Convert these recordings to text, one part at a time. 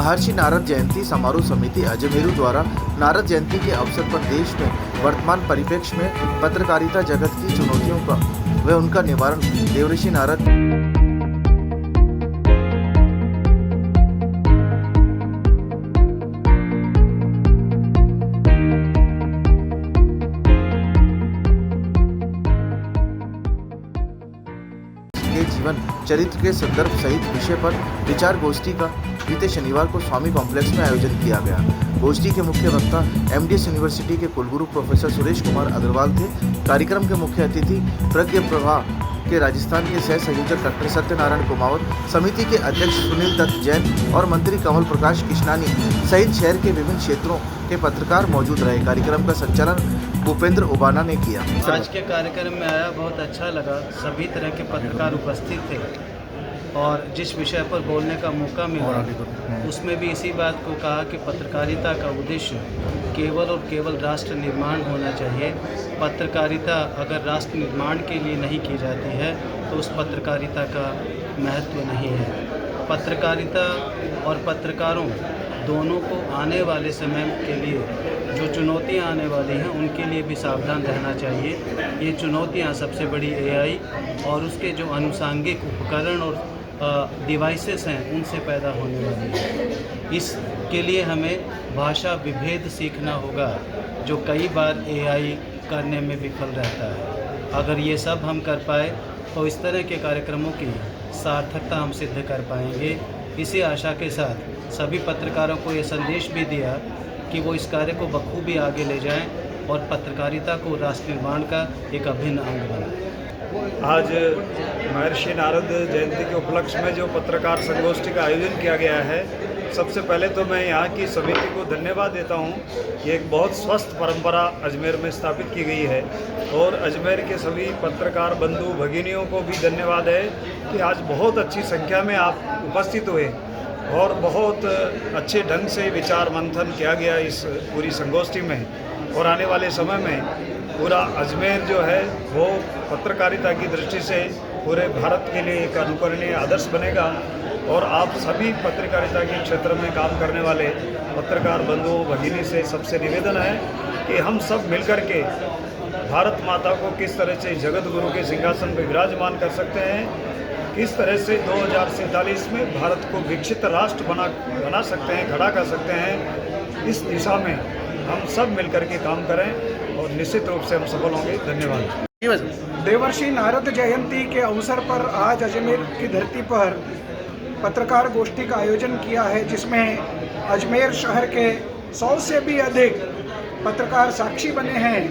महर्षि नारद जयंती समारोह समिति अजमेरू द्वारा नारद जयंती के अवसर पर देश में वर्तमान परिप्रेक्ष्य में पत्रकारिता जगत की चुनौतियों का व उनका निवारण देवर्षि नारद के जीवन चरित्र के संदर्भ सहित विषय पर विचार गोष्ठी का बीते शनिवार को स्वामी कॉम्प्लेक्स में आयोजन किया गया। गोष्ठी के मुख्य वक्ता एमडीएस यूनिवर्सिटी के कुलगुरु प्रोफेसर सुरेश कुमार अग्रवाल थे। कार्यक्रम के मुख्य अतिथि प्रज्ञ प्रवाह के राजस्थान के सह संयोजक डॉक्टर सत्यनारायण कुमावत, समिति के अध्यक्ष सुनील दत्त जैन और मंत्री कमल प्रकाश किशनानी सहित शहर के विभिन्न क्षेत्रों के पत्रकार मौजूद रहे। कार्यक्रम का संचालन भूपेंद्र उबाना ने किया। आज के कार्यक्रम में आया, बहुत अच्छा लगा। सभी तरह के पत्रकार उपस्थित थे और जिस विषय पर बोलने का मौका मिला उसमें भी इसी बात को कहा कि पत्रकारिता का उद्देश्य केवल और केवल राष्ट्र निर्माण होना चाहिए। पत्रकारिता अगर राष्ट्र निर्माण के लिए नहीं की जाती है तो उस पत्रकारिता का महत्व नहीं है। पत्रकारिता और पत्रकारों दोनों को आने वाले समय के लिए जो चुनौतियां आने वाली हैं उनके लिए भी सावधान रहना चाहिए। ये चुनौतियां सबसे बड़ी एआई और उसके जो अनुषांगिक उपकरण और डिवाइसेस हैं उनसे पैदा होने वाली है। इसके लिए हमें भाषा विभेद सीखना होगा जो कई बार एआई करने में विफल रहता है। अगर ये सब हम कर पाए तो इस तरह के कार्यक्रमों की सार्थकता हम सिद्ध कर पाएंगे। इसी आशा के साथ सभी पत्रकारों को ये संदेश भी दिया कि वो इस कार्य को बखूबी आगे ले जाएं और पत्रकारिता को राष्ट्र निर्माण का एक अभिन्न अंग बनाएं। आज महर्षि नारद जयंती के उपलक्ष्य में जो पत्रकार संगोष्ठी का आयोजन किया गया है, सबसे पहले तो मैं यहाँ की समिति को धन्यवाद देता हूँ। ये एक बहुत स्वस्थ परंपरा अजमेर में स्थापित की गई है और अजमेर के सभी पत्रकार बंधु भगिनियों को भी धन्यवाद है कि आज बहुत अच्छी संख्या में आप उपस्थित हुए और बहुत अच्छे ढंग से विचार मंथन किया गया इस पूरी संगोष्ठी में। और आने वाले समय में पूरा अजमेर जो है वो पत्रकारिता की दृष्टि से पूरे भारत के लिए एक अनुकरणीय आदर्श बनेगा। और आप सभी पत्रकारिता के क्षेत्र में काम करने वाले पत्रकार बंधुओं भगिनी से सबसे निवेदन है कि हम सब मिलकर के भारत माता को किस तरह से जगत गुरु के सिंहासन पर विराजमान कर सकते हैं, किस तरह से 2047 में भारत को विकसित राष्ट्र बना सकते हैं, खड़ा कर सकते हैं। इस दिशा में हम सब मिलकर के काम करें और निश्चित रूप से हम सफल होंगे। धन्यवाद। देवर्षि नारद जयंती के अवसर पर आज अजमेर की धरती पर पत्रकार गोष्ठी का आयोजन किया है, जिसमें अजमेर शहर के 100 से भी अधिक पत्रकार साक्षी बने हैं।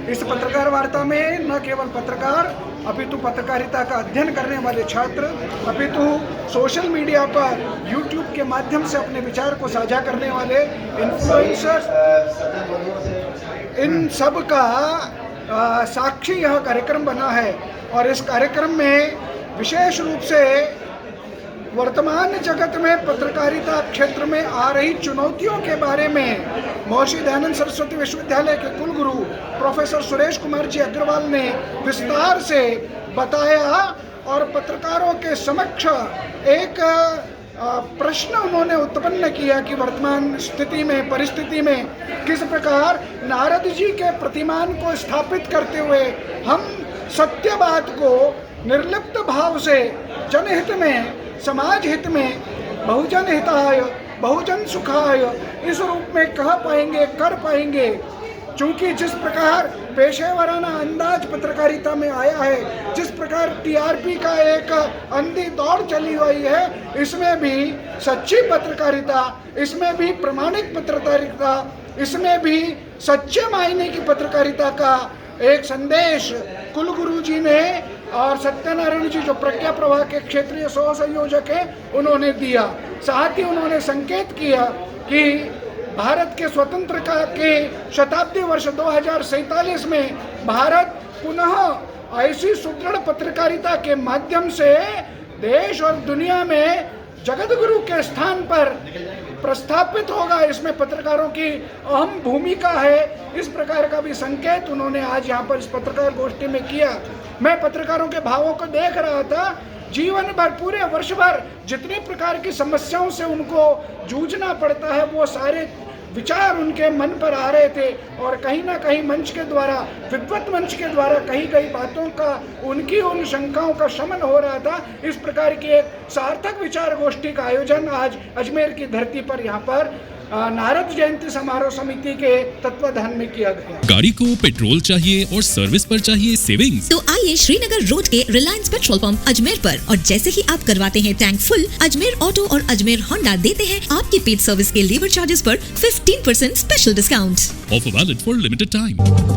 इस पत्रकार वार्ता में न केवल पत्रकार अपितु पत्रकारिता का अध्ययन करने वाले छात्र, अपितु सोशल मीडिया पर यूट्यूब के माध्यम से अपने विचार को साझा करने वाले इन्फ्लुएंसर्स, इन सब का साक्षी यह कार्यक्रम बना है। और इस कार्यक्रम में विशेष रूप से वर्तमान जगत में पत्रकारिता क्षेत्र में आ रही चुनौतियों के बारे में महर्षि दयानंद सरस्वती विश्वविद्यालय के कुलगुरु प्रोफेसर सुरेश कुमार जी अग्रवाल ने विस्तार से बताया और पत्रकारों के समक्ष एक प्रश्न उन्होंने उत्पन्न किया कि वर्तमान स्थिति में, परिस्थिति में किस प्रकार नारद जी के प्रतिमान को स्थापित करते हुए हम सत्यवाद को निर्लिप्त भाव से जनहित में, समाज हित में, बहुजन हिताय बहुजन सुखाय इस रूप में कह पाएंगे, कर पाएंगे। चूँकि जिस प्रकार पेशेवराना अंदाज पत्रकारिता में आया है, जिस प्रकार टीआरपी का एक अंधी दौड़ चली हुई है, इसमें भी सच्ची पत्रकारिता, इसमें भी प्रमाणिक पत्रकारिता, इसमें भी सच्चे मायने की पत्रकारिता का एक संदेश कुलगुरु जी ने और सत्यनारायण जी जो प्रज्ञा प्रवाह के क्षेत्रीय सह संयोजक हैं उन्होंने दिया। साथ ही उन्होंने संकेत किया कि भारत के स्वतंत्रता के शताब्दी वर्ष 2047 में भारत पुनः ऐसी सुदृढ़ पत्रकारिता के माध्यम से देश और दुनिया में जगत गुरु के स्थान पर प्रस्थापित होगा। इसमें पत्रकारों की अहम भूमिका है। इस प्रकार का भी संकेत उन्होंने आज यहाँ पर इस पत्रकार गोष्ठी में किया। मैं पत्रकारों के भावों को देख रहा था जीवन भर पूरे वर्ष भर जितने प्रकार की समस्याओं से उनको जूझना पड़ता है वो सारे विचार उनके मन पर आ रहे थे और कहीं ना कहीं मंच के द्वारा, विद्वत मंच के द्वारा कही गई बातों का, उनकी उन शंकाओं का शमन हो रहा था। इस प्रकार की एक सार्थक विचार गोष्ठी का आयोजन आज अजमेर की धरती पर यहाँ पर नारद जयंती समारोह समिति के तत्वाधान में किया गया। गाड़ी को पेट्रोल चाहिए और सर्विस पर चाहिए सेविंग्स, तो आइए श्रीनगर रोड के रिलायंस पेट्रोल पंप अजमेर पर, और जैसे ही आप करवाते हैं टैंक फुल, अजमेर ऑटो और अजमेर होंडा देते हैं आपकी पेड सर्विस के लेबर चार्जेस पर 15% special discount. Offer valid for limited time.